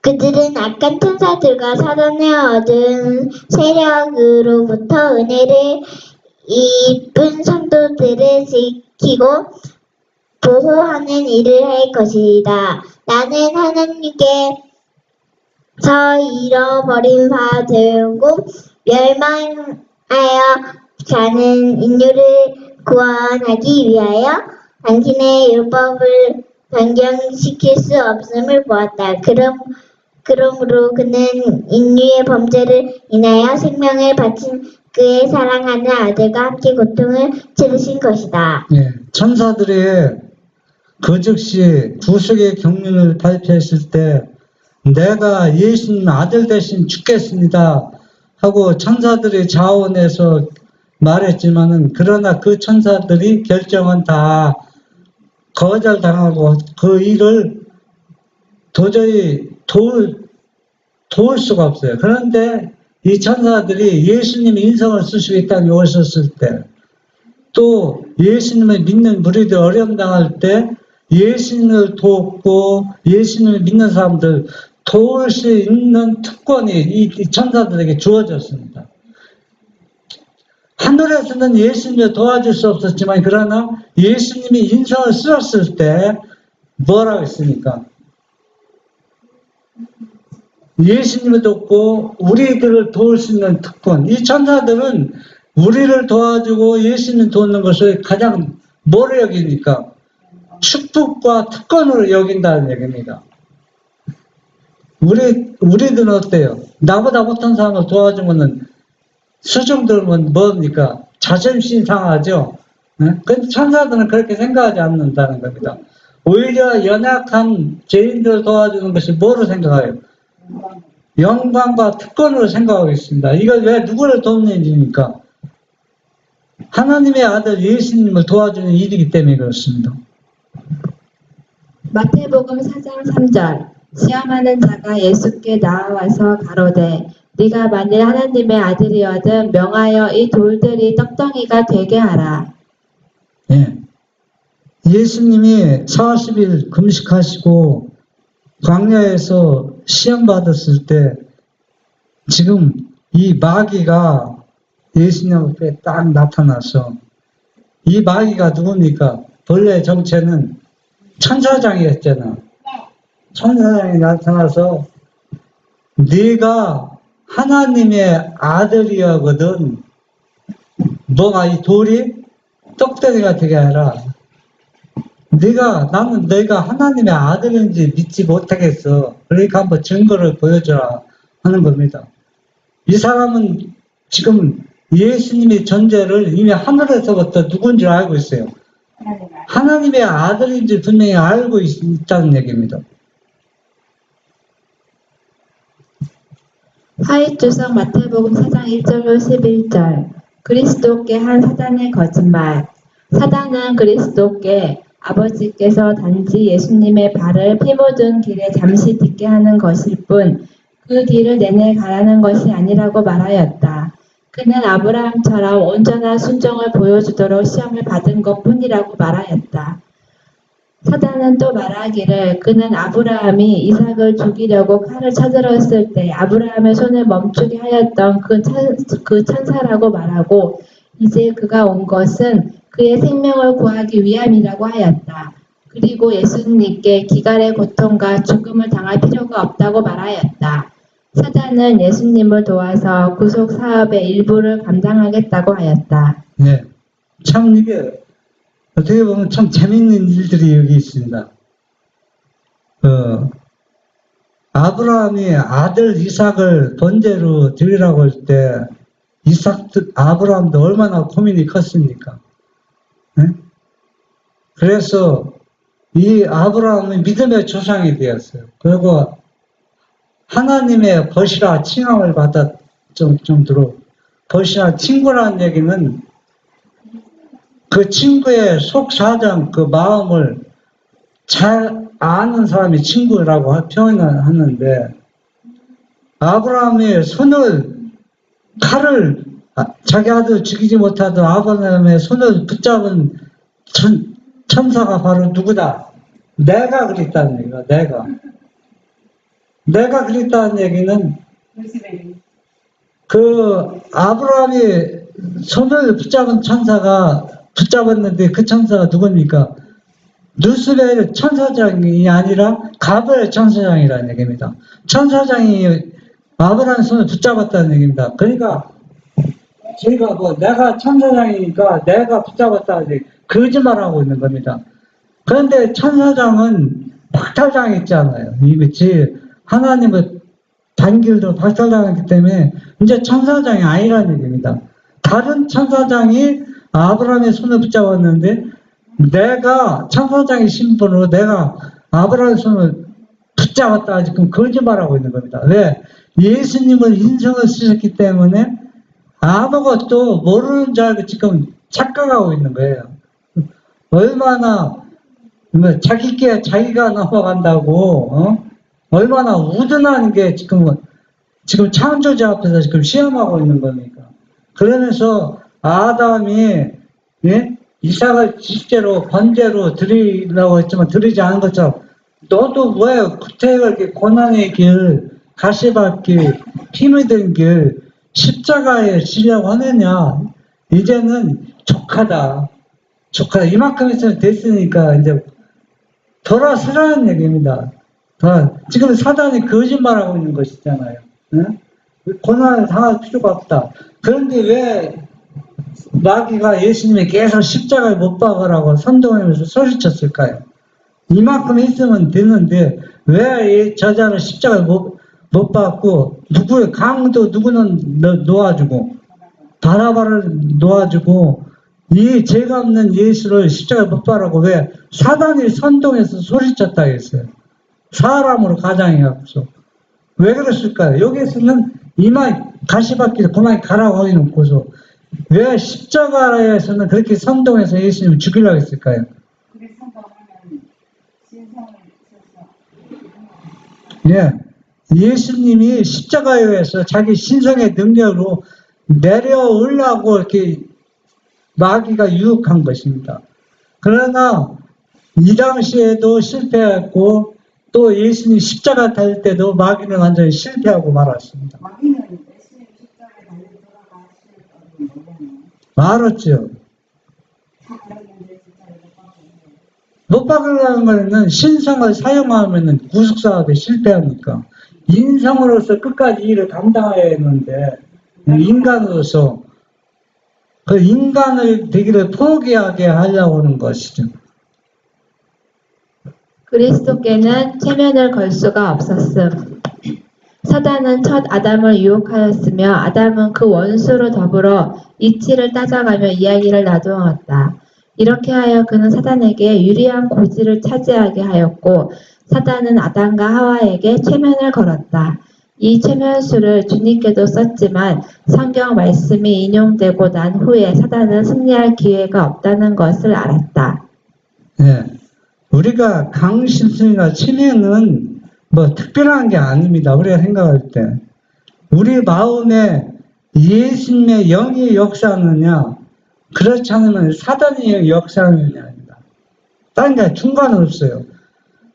그들은 악한 천사들과 사단을 얻은 세력으로부터 은혜를 입은 성도들을 지키고 보호하는 일을 할 것이다. 나는 하나님께서 잃어버린 바 되고 멸망하여 가는 인류를 구원하기 위하여 당신의 율법을 변경시킬 수 없음을 보았다. 그러므로 그는 인류의 범죄를 인하여 생명을 바친 그의 사랑하는 아들과 함께 고통을 치르신 것이다. 예, 천사들이 그 즉시 구속의 경륜을 발표했을 때 내가 예수님 아들 대신 죽겠습니다 하고 천사들이 자원해서 말했지만은 그러나 그 천사들이 결정은 다 거절당하고 그 일을 도저히 도울 수가 없어요. 그런데 이 천사들이 예수님 인성을 쓰시고 이 땅에 오셨을 때, 또 예수님을 믿는 무리들 어려움 당할 때 예수님을 돕고 예수님을 믿는 사람들 도울 수 있는 특권이 이 천사들에게 주어졌습니다. 하늘에서는 예수님을 도와줄 수 없었지만 그러나 예수님이 인성을 쓰셨을 때 뭐라고 했습니까? 예수님을 돕고 우리들을 도울 수 있는 특권. 이 천사들은 우리를 도와주고 예수님 돕는 것을 가장 뭐로 여깁니까? 축복과 특권으로 여긴다는 얘기입니다. 우리들은 어때요? 나보다 못한 사람을 도와주면은 수중 들면 뭡니까? 자존심 상하죠? 네? 근데 천사들은 그렇게 생각하지 않는다는 겁니다. 오히려 연약한 죄인들을 도와주는 것이 뭐로 생각해요? 영광과 특권으로 생각하고 있습니다. 이걸 왜 누구를 돕는 일입니까? 하나님의 아들 예수님을 도와주는 일이기 때문에 그렇습니다. 마태복음 4장 3절 시험하는 자가 예수께 나와서 가로되 네가 만일 하나님의 아들이거든 명하여 이 돌들이 떡덩이가 되게 하라. 예. 예수님이 40일 금식하시고 광야에서 시험 받았을 때 지금 이 마귀가 예수님 앞에 딱 나타나서 이 마귀가 누굽니까? 본래 정체는 천사장이었잖아. 천사장이 나타나서 네가 하나님의 아들이거든 너가 이 돌이 떡덩이가 되게 하라. 나는 너희가 하나님의 아들인지 믿지 못하겠어. 그러니까 한번 증거를 보여줘라 하는 겁니다. 이 사람은 지금 예수님의 존재를 이미 하늘에서부터 누군지 알고 있어요. 하나님의 아들인지 분명히 알고 있다는 얘기입니다. 화이주석 마태복음 4장 1절로 11절. 그리스도께 한 사단의 거짓말. 사단은 그리스도께 아버지께서 단지 예수님의 발을 피 묻은 길에 잠시 딛게 하는 것일 뿐 그 뒤를 내내 가라는 것이 아니라고 말하였다. 그는 아브라함처럼 온전한 순종을 보여주도록 시험을 받은 것뿐이라고 말하였다. 사단은 또 말하기를 그는 아브라함이 이삭을 죽이려고 칼을 쳐들었을 때 아브라함의 손을 멈추게 하였던 그 천사라고 말하고 이제 그가 온 것은 그의 생명을 구하기 위함이라고 하였다. 그리고 예수님께 기갈의 고통과 죽음을 당할 필요가 없다고 말하였다. 사단은 예수님을 도와서 구속 사업의 일부를 감당하겠다고 하였다. 네. 참 이게 어떻게 보면 참 재밌는 일들이 여기 있습니다. 아브라함이 아들 이삭을 번제로 드리라고 할 때 아브라함도 얼마나 고민이 컸습니까? 네? 그래서 이 아브라함은 믿음의 조상이 되었어요. 그리고 하나님의 벗이라 칭함을 받았 정도로 벗이라 친구라는 얘기는 그 친구의 속 사정, 그 마음을 잘 아는 사람이 친구라고 표현을 하는데 아브라함의 칼을 자기 아들 죽이지 못하던 아브라함의 손을 붙잡은 천사가 바로 누구다? 내가 그랬다는 얘기야. 내가 그랬다는 얘기는 그 아브라함이 손을 붙잡은 천사가 붙잡았는데 그 천사가 누굽니까? 누스벨 천사장이 아니라 가브엘 천사장이라는 얘기입니다. 천사장이 아브라함 손을 붙잡았다는 얘기입니다. 그러니까 저희가 내가 천사장이니까 내가 붙잡았다는 얘기 거짓말하고 있는 겁니다. 그런데 천사장은 박탈장 있잖아요. 이거지 하나님을 단길도 박탈당했기 때문에 이제 천사장이 아니라는 얘기입니다. 다른 천사장이 아브라함의 손을 붙잡았는데 내가 천사장의 신분으로 내가 아브라함의 손을 붙잡았다 지금 거짓말하고 있는 겁니다. 왜? 예수님은 인성을 쓰셨기 때문에 아무것도 모르는 줄 알고 지금 착각하고 있는 거예요. 얼마나 자기가 넘어간다고 얼마나 우둔한 게 지금 창조주 앞에서 지금 시험하고 있는 겁니까? 그러면서 아담이 이삭을 실제로 번제로 드리려고 했지만 드리지 않은 것처럼 너도 왜 구태가 이렇게 고난의 길, 가시밭길, 피 묻은 길, 십자가에 지려고 하느냐? 이제는 족하다. 이만큼 있으면 됐으니까 이제 돌아서라는 얘기입니다. 지금 사단이 거짓말하고 있는 것이잖아요. 응? 고난을 당할 필요가 없다. 그런데 왜 마귀가 예수님이 계속 십자가에 못 박으라고 선동하면서 소리쳤을까요? 이만큼 있으면 되는데 왜 저자는 십자가에 못 박고 누구의 강도 누구는 놓아주고 바라바를 놓아주고 이 죄가 없는 예수를 십자가에 못 박으라고 왜 사단이 선동해서 소리쳤다 했어요. 사람으로 가장해갖고서 왜 그랬을까요? 여기에서는 이만 가시밭길에 그만 가라고 해놓고서 왜 십자가에서는 그렇게 선동해서 예수님을 죽이려고 했을까요? 예, 예수님이 십자가에서 자기 신성의 능력으로 내려오려고 이렇게 마귀가 유혹한 것입니다. 그러나 이 당시에도 실패했고 또 예수님 십자가 달릴 때도 마귀는 완전히 실패하고 말았습니다. 마귀는 예수님 십자가에 달려 돌아가실 거는 말았죠. 다 알았는데 십자가에 못 박으려는 거는 신성을 사용하면 구속사업에 실패하니까 인성으로서 끝까지 일을 감당해야 했는데 인간으로서 그 인간을 되기를 포기하게 하려고 하는 것이죠. 그리스도께는 체면을 걸 수가 없었음. 사단은 첫 아담을 유혹하였으며 아담은 그 원수로 더불어 이치를 따져가며 이야기를 나누었다. 이렇게 하여 그는 사단에게 유리한 고지를 차지하게 하였고 사단은 아담과 하와에게 체면을 걸었다. 이 체면수를 주님께도 썼지만 성경 말씀이 인용되고 난 후에 사단은 승리할 기회가 없다는 것을 알았다. 예. 우리가 강심성이나 체면은 뭐 특별한 게 아닙니다. 우리가 생각할 때. 우리 마음에 예수님의 영이 역사하느냐, 그렇지 않으면 사단의 역사하느냐입니다. 다른 게 중간은 없어요.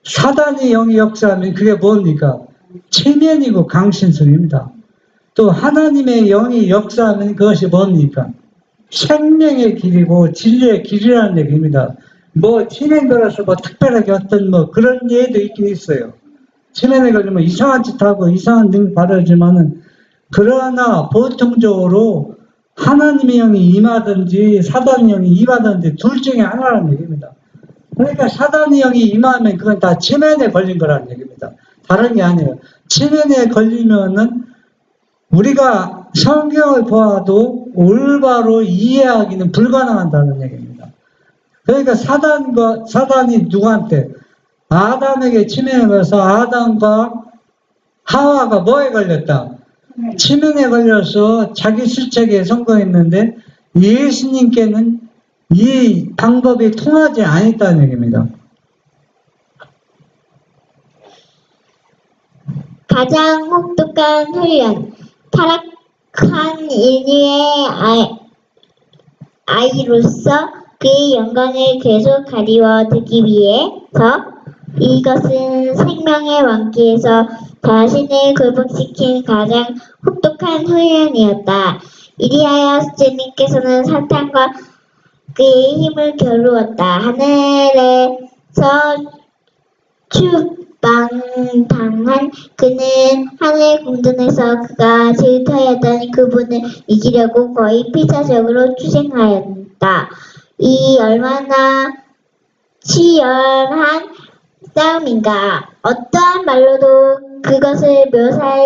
사단의 영이 역사하면 그게 뭡니까? 체면이고 강신성입니다. 또 하나님의 영이 역사하면 그것이 뭡니까? 생명의 길이고 진리의 길이라는 얘기입니다. 뭐 체면 걸어서 뭐 특별하게 어떤 뭐 그런 예도 있긴 있어요. 체면에 걸리면 이상한 짓 하고 이상한 능 바르지만은 그러나 보통적으로 하나님의 영이 임하든지 사단의 영이 임하든지 둘 중에 하나라는 얘기입니다. 그러니까 사단의 영이 임하면 그건 다 체면에 걸린 거라는 얘기입니다. 다른 게 아니에요. 체면에 걸리면은 우리가 성경을 보아도 올바로 이해하기는 불가능하다는 얘기입니다. 그러니까 사단이 누구한테? 아담에게 체면에 걸려서 아담과 하와가 뭐에 걸렸다? 체면에 걸려서 자기 실책에 성공했는데 예수님께는 이 방법이 통하지 않았다는 얘기입니다. 가장 혹독한 훈련, 타락한 인류의 아이로서 그의 영광을 계속 가리워두기 위해서 이것은 생명의 왕기에서 자신을 굴복시킨 가장 혹독한 훈련이었다. 이리하여 주님께서는 사탄과 그의 힘을 겨루었다. 하늘에서 추방당한 그는 하늘 궁전에서 그가 질투하였던 그분을 이기려고 거의 필사적으로 투쟁하였다. 이 얼마나 치열한 싸움인가. 어떠한 말로도 그것을 묘사할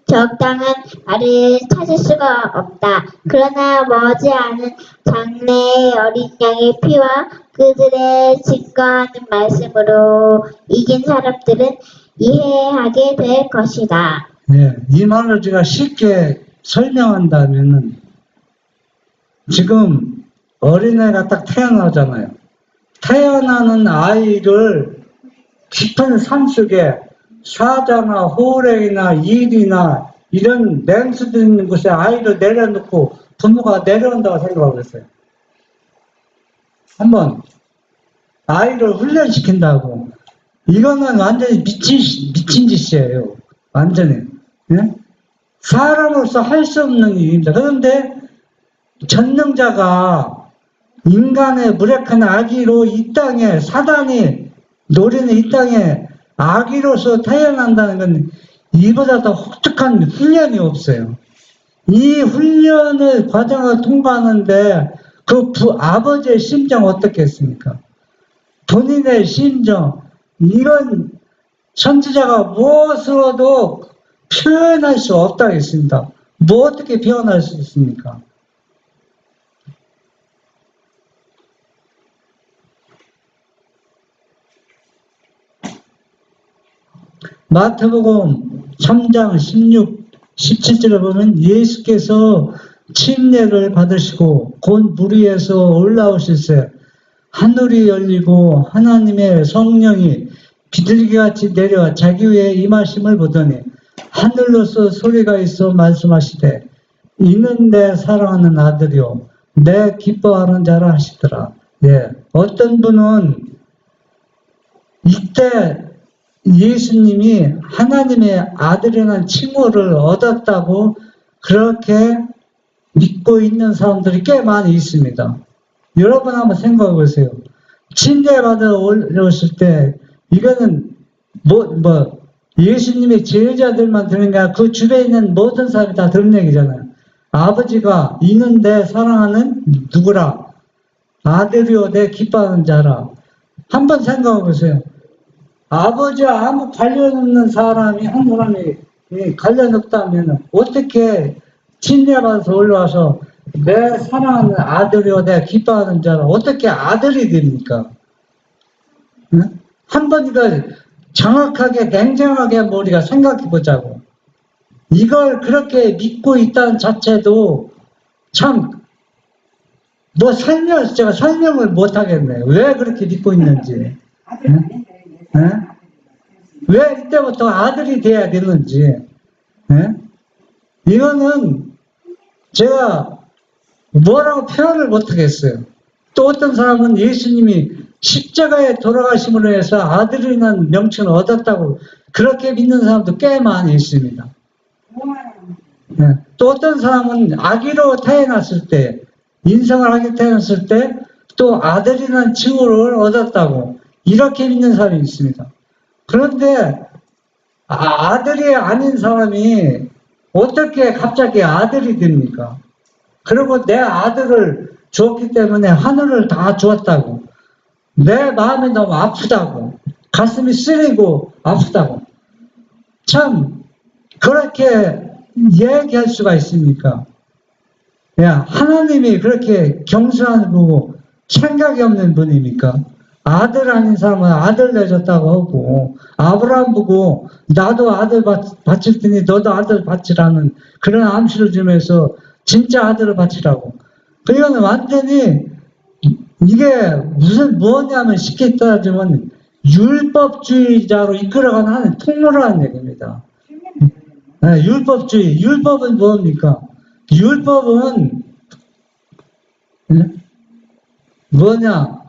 적당한 말을 찾을 수가 없다. 그러나 머지않은 장래의 어린 양의 피와 그들의 증거하는 말씀으로 이긴 사람들은 이해하게 될 것이다. 예, 이 말을 제가 쉽게 설명한다면은 지금 어린애가 딱 태어나잖아요. 태어나는 아이를 깊은 산속에 사자나 호랭이나 일이나 이런 맹수들 있는 곳에 아이를 내려놓고 부모가 내려온다고 생각하고 있어요. 한번 아이를 훈련시킨다고. 이거는 완전히 미친 짓이에요. 완전히. 예? 사람으로서 할 수 없는 일입니다. 그런데 전능자가 인간의 무력한 악의로 이 땅에 사단이 노리는 이 땅에 악의로서 태어난다는 건 이보다 더 혹독한 훈련이 없어요. 이 훈련을 과정을 통과하는데 그 아버지의 심정 어떻겠습니까? 본인의 심정, 이런 선지자가 무엇으로도 표현할 수 없다고 했습니다. 뭐 어떻게 표현할 수 있습니까? 마태복음 3장 16, 17절에 보면 예수께서 침례를 받으시고 곧 물 위에서 올라오실새 하늘이 열리고 하나님의 성령이 비둘기같이 내려와 자기 위에 임하심을 보더니 하늘로서 소리가 있어 말씀하시되 이는 내 사랑하는 아들이요 내 기뻐하는 자라 하시더라. 예, 어떤 분은 이때 예수님이 하나님의 아들이라는 칭호를 얻었다고 그렇게 믿고 있는 사람들이 꽤 많이 있습니다. 여러분 한번 생각해 보세요. 침례받아 올라오실 때 이거는 예수님의 제자들만 들은 게 아니라 그 주변에 있는 모든 사람이 다 들은 얘기잖아요. 아버지가 이는 내 사랑하는 누구라? 아들이요 내 기뻐하는 자라. 한번 생각해 보세요. 아버지와 아무 관련 없는 사람이 한 사람이 관련 없다면 어떻게 침례받아서 올라와서 내 사랑하는 아들이요 내 기뻐하는 자라 어떻게 아들이 됩니까? 응? 한번 이걸 정확하게 냉정하게 우리가 생각해 보자고. 이걸 그렇게 믿고 있다는 자체도 참 제가 설명을 못 하겠네요. 왜 그렇게 믿고 있는지. 아들 아닌데 예? 왜 이때부터 아들이 돼야 되는지. 예? 이거는 제가 뭐라고 표현을 못 하겠어요. 또 어떤 사람은 예수님이 십자가에 돌아가심으로 해서 아들이라는 명칭을 얻었다고 그렇게 믿는 사람도 꽤 많이 있습니다. 예. 또 어떤 사람은 아기로 태어났을 때, 인성을 하게 태어났을 때 또 아들이라는 칭호를 얻었다고 이렇게 믿는 사람이 있습니다. 그런데 아들이 아닌 사람이 어떻게 갑자기 아들이 됩니까? 그리고 내 아들을 주었기 때문에 하늘을 다 주었다고. 내 마음이 너무 아프다고. 가슴이 쓰리고 아프다고. 참 그렇게 얘기할 수가 있습니까? 야, 하나님이 그렇게 경수하는 분이고 생각이 없는 분입니까? 아들 아닌 사람은 아들 내줬다고 하고 아브라함 보고 나도 아들 바칠 테니 너도 아들 바치라는 그런 암시를 주면서 진짜 아들을 바치라고. 그러니까 완전히 이게 뭐냐면 쉽게 따지면 율법주의자로 이끌어가는 하나의 통로라는 얘기입니다. 네, 율법주의. 율법은 뭡니까? 율법은 뭐냐?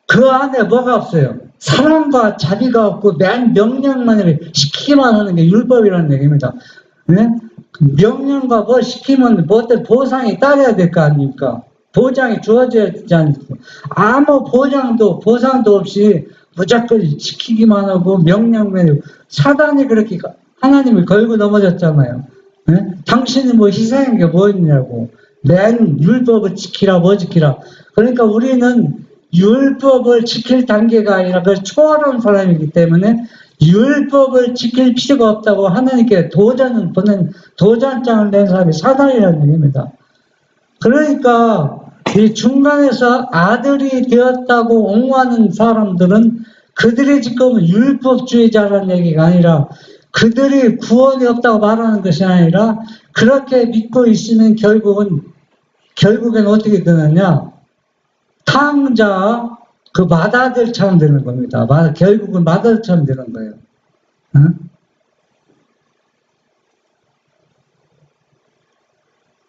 그 안에 뭐가 없어요? 사랑과 자비가 없고 맨 명령만 시키기만 하는 게 율법이라는 얘기입니다. 네? 명령과 뭐 시키면 뭐 어떤 보상이 따라야 될 거 아닙니까? 보장이 주어져야 되지 않습니까? 아무 보상도 없이 무조건 시키기만 하고 명령만 하고 사단이 그렇게 하나님을 걸고 넘어졌잖아요. 네? 당신이 뭐 희생한 게 뭐 있냐고. 맨 율법을 지키라 뭐 지키라. 그러니까 우리는 율법을 지킬 단계가 아니라 그걸 초월한 사람이기 때문에 율법을 지킬 필요가 없다고 하나님께 도전장을 낸 사람이 사단이라는 얘기입니다. 그러니까 이 중간에서 아들이 되었다고 옹호하는 사람들은 그들이 지금 율법주의자라는 얘기가 아니라 그들이 구원이 없다고 말하는 것이 아니라 그렇게 믿고 있으면 결국엔 어떻게 되느냐? 탕자 그 맏아들처럼 되는 겁니다. 결국은 맏아들처럼 되는 거예요. 응?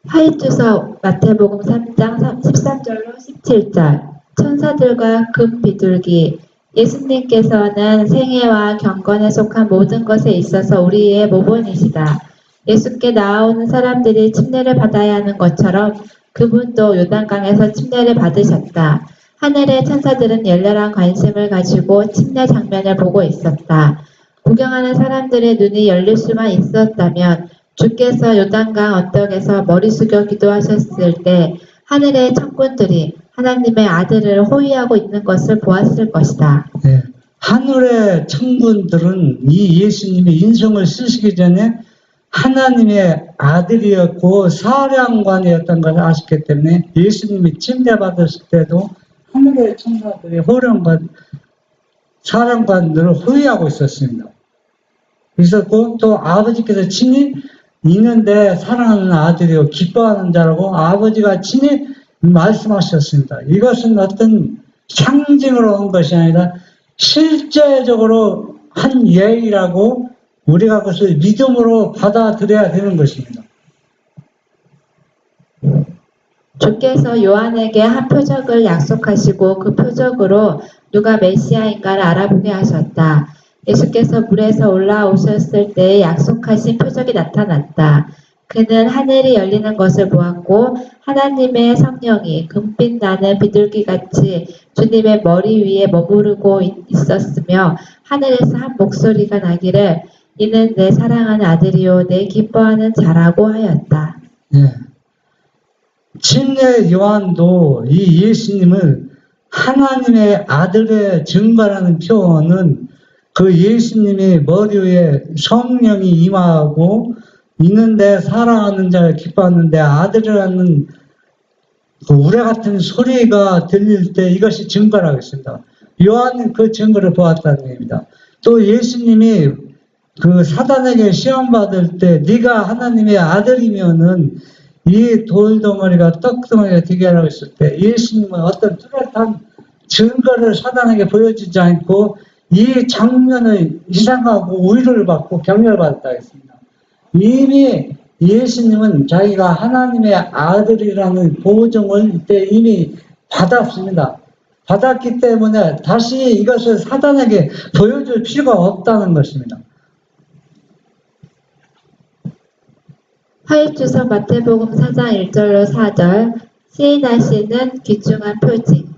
화이트서 마태복음 3장 13절로 17절. 천사들과 금 비둘기. 예수님께서는 생애와 경건에 속한 모든 것에 있어서 우리의 모본이시다. 예수께 나아오는 사람들이 침례를 받아야 하는 것처럼 그분도 요단강에서 침례를 받으셨다. 하늘의 천사들은 열렬한 관심을 가지고 침례 장면을 보고 있었다. 구경하는 사람들의 눈이 열릴 수만 있었다면 주께서 요단강 언덕에서 머리 숙여 기도하셨을 때 하늘의 천군들이 하나님의 아들을 호위하고 있는 것을 보았을 것이다. 네. 하늘의 천군들은 이 예수님의 인성을 쓰시기 전에 하나님의 아들이었고 사령관이었던 것을 아셨기 때문에 예수님이 침례받았을 때도 하늘의 천사들이 사령관들을 호위하고 있었습니다. 있었고 또 아버지께서 친히 있는데 사랑하는 아들이요 기뻐하는 자라고 아버지가 친히 말씀하셨습니다. 이것은 어떤 상징으로 온 것이 아니라 실제적으로 한 예의라고 우리가 그것을 믿음으로 받아들여야 되는 것입니다. 주께서 요한에게 한 표적을 약속하시고 그 표적으로 누가 메시아인가를 알아보게 하셨다. 예수께서 물에서 올라오셨을 때 약속하신 표적이 나타났다. 그는 하늘이 열리는 것을 보았고 하나님의 성령이 금빛 나는 비둘기같이 주님의 머리 위에 머무르고 있었으며 하늘에서 한 목소리가 나기를 이는 내 사랑하는 아들이요 내 기뻐하는 자라고 하였다. 예. 침례 요한도 이 예수님을 하나님의 아들의 증거라는 표현은 그 예수님이 머리 위에 성령이 임하고 있는데 사랑하는 자를 기뻐하는데 아들이라는 그 우레 같은 소리가 들릴 때 이것이 증거라고 했습니다. 요한은 그 증거를 보았다는 얘기입니다. 또 예수님이 그 사단에게 시험 받을 때 네가 하나님의 아들이면은 이 돌덩어리가 떡덩어리가 되게 하라고 했을 때 예수님은 어떤 뚜렷한 증거를 사단에게 보여주지 않고 이 장면을 이상하고 위로를 받고 격려를 받았다 했습니다. 이미 예수님은 자기가 하나님의 아들이라는 보증을 이때 이미 받았습니다. 받았기 때문에 다시 이것을 사단에게 보여줄 필요가 없다는 것입니다. 화입주서 마태복음 4장 1절로 4절 시인하시는 귀중한 표징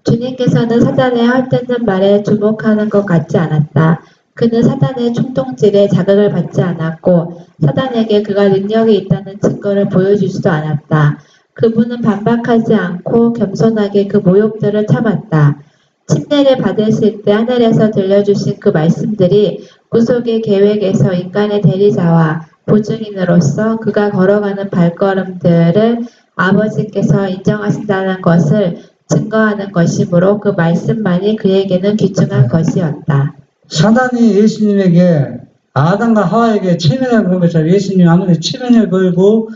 주님께서는 사단의 헐뜯는 말에 주목하는 것 같지 않았다. 그는 사단의 충동질에 자극을 받지 않았고 사단에게 그가 능력이 있다는 증거를 보여주지도 않았다. 그분은 반박하지 않고 겸손하게 그 모욕들을 참았다. 침례를 받으실 때 하늘에서 들려주신 그 말씀들이 구속의 계획에서 인간의 대리자와 보증인으로서 그가 걸어가는 발걸음들을 아버지께서 인정하신다는 것을 증거하는 것이므로 그 말씀만이 그에게는 귀중한 것이었다. 사단이 예수님에게 아담과 하와에게 체면을 건 것처럼 예수님 아무리 체면을 걸고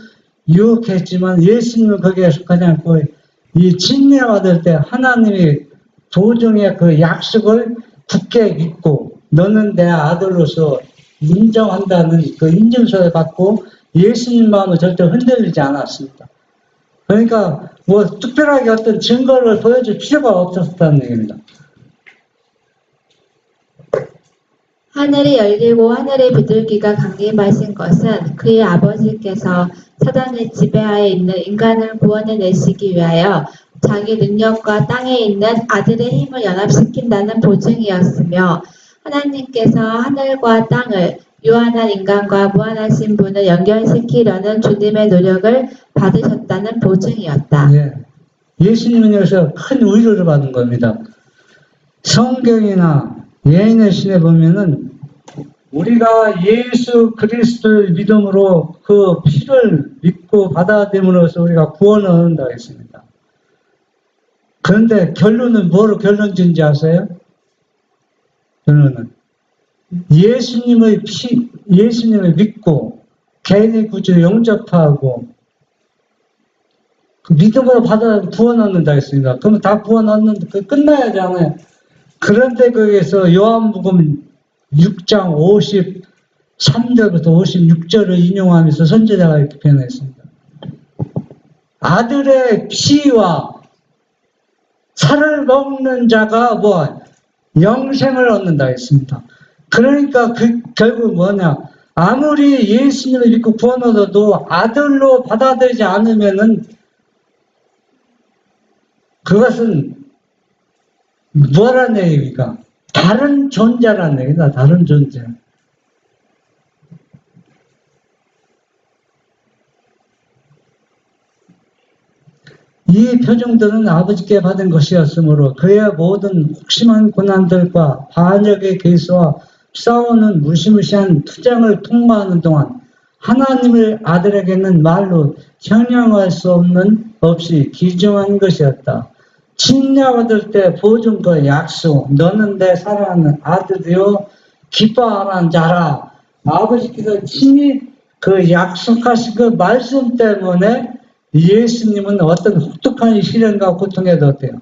유혹했지만 예수님은 거기에 속하지 않고 이 침례 받을 때 하나님이 도중에 그 약속을 굳게 믿고 너는 내 아들로서 인정한다는 그 인증서를 받고 예수님 마음은 절대 흔들리지 않았습니다. 그러니까 뭐 특별하게 어떤 증거를 보여줄 필요가 없었다는 얘기입니다. 하늘이 열리고 하늘의 비둘기가 강림하신 것은 그의 아버지께서 사단의 지배하에 있는 인간을 구원해내시기 위하여 자기 능력과 땅에 있는 아들의 힘을 연합시킨다는 보증이었으며 하나님께서 하늘과 땅을 유한한 인간과 무한하신 분을 연결시키려는 주님의 노력을 받으셨다는 보증이었다. 예. 예수님은 여기서 큰 위로를 받은 겁니다. 성경이나 예인의 신에 보면은 우리가 예수 그리스도를 믿음으로 그 피를 믿고 받아들임으로써 우리가 구원을 얻는다고 했습니다. 그런데 결론은 뭐로 결론 짓는지 아세요? 결론은 예수님을 믿고 개인의 구주를 영접하고 그 믿음으로 받아 구원 얻는다 했습니다. 그러면 다 구원 얻는데 끝나야지 않아요. 그런데 거기에서 요한복음 6장 53절부터 56절을 인용하면서 선지자가 이렇게 표현했습니다. 아들의 피와 살을 먹는 자가 영생을 얻는다 했습니다. 그러니까 결국 뭐냐? 아무리 예수님을 믿고 구원 얻어도 아들로 받아들이지 않으면은 그것은 뭐라는 얘기입니까? 다른 존재라는 얘기다. 다른 존재. 이 표정들은 아버지께 받은 것이었으므로 그의 모든 혹심한 고난들과 반역의 계수와 싸우는 무시무시한 투쟁을 통과하는 동안 하나님을 아들에게는 말로 형용할 수 없이 귀중한 것이었다. 침례받을 때 보증과 약속, 너는 내 사랑하는 아들이요 기뻐하는 자라. 아버지께서 친히 그 약속하신 그 말씀 때문에 예수님은 어떤 혹독한 시련과 고통에도 어때요?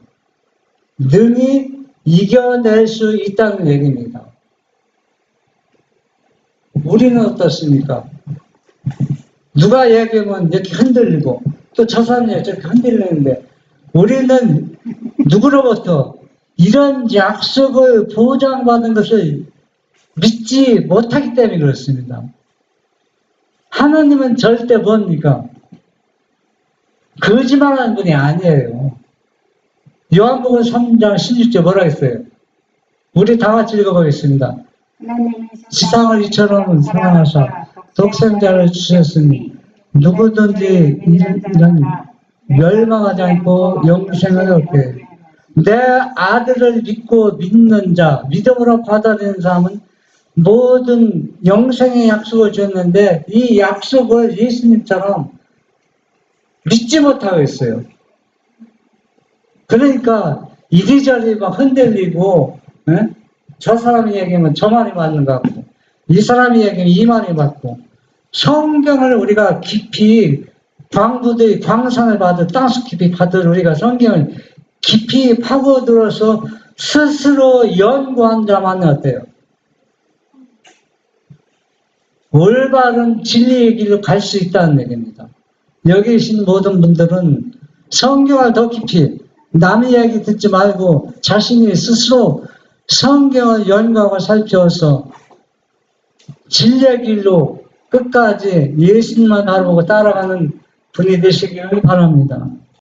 능히 이겨낼 수 있다는 얘기입니다. 우리는 어떻습니까? 누가 얘기하면 이렇게 흔들리고 또 저 사람이 저렇게 흔들리는데 우리는 누구로부터 이런 약속을 보장받은 것을 믿지 못하기 때문에 그렇습니다. 하나님은 절대 뭡니까? 거짓말하는 분이 아니에요. 요한복음 3장 16절 뭐라 했어요? 우리 다 같이 읽어보겠습니다. 세상을 이처럼 사랑하사 독생자를 주셨으니 누구든지 이런 멸망하지 않고 영생을 얻게 내 아들을 믿고 믿는 자 믿음으로 받아들이는 사람은 모든 영생의 약속을 줬는데 이 약속을 예수님처럼 믿지 못하고 있어요. 그러니까 이리저리 막 흔들리고 저 사람이 얘기하면 저 말이 맞는 것 같고 이 사람이 얘기하면 이 말이 맞고 성경을 우리가 깊이 광부들이 광산을 받을 땅속 깊이 받을 우리가 성경을 깊이 파고들어서 스스로 연구한다면 어때요? 올바른 진리의 길로 갈 수 있다는 얘기입니다. 여기 계신 모든 분들은 성경을 더 깊이 남의 이야기 듣지 말고 자신이 스스로 성경을 연구하고 살펴서 진리의 길로 끝까지 예수님만 알아보고 따라가는 분이 되시기를 바랍니다.